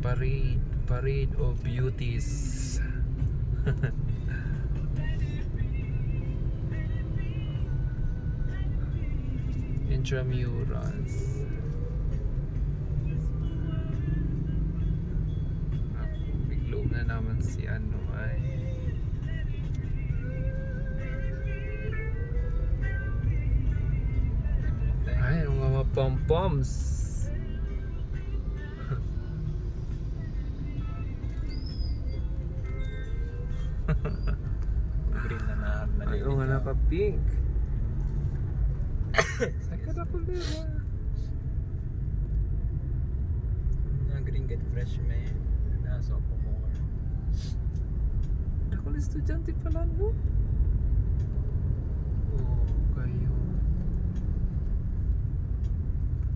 Parade of Beauties. Intramurals. Biglo na naman si ano ay yung mga pom-poms. Green na Ay, nga naka-pink. Saka na kulira. Green get fresh man. Nasa ako more. Ako na estudyante pala, no? Oh, kayo.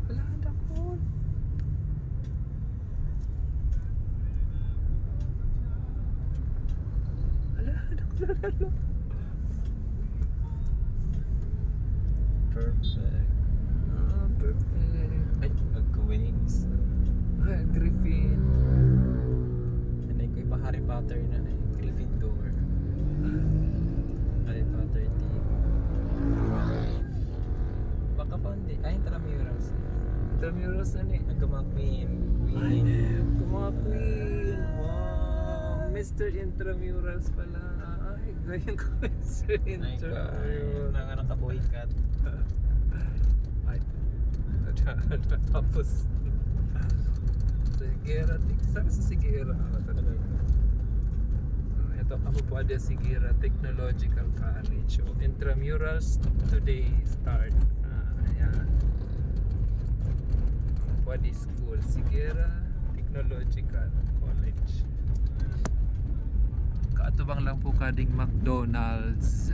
Wala na ko. Wala na ko lalo. Perfect. Ah, perfect. Ay, mag-wings. Ah, Griffin. Anay ko ipa Harry Potter na na Gryffindor. Harry Potter team. Baka pa hindi. Ay, Intramurals. Intramurals na ni. Nagkama-queen. Ay, Queen. mga queen. Wow. Mr. Intramurals pala. Ay, ganyan ko Mr. Ay, Intramurals. nga nakaboy cat. Ay, tapos Sigera, sabi sa Sigera ito ako po ada Sigera Technological College. So, Intramurals today start. Ayan ako po ada school Sigera Technological College. Kaatubang lang po kading McDonald's.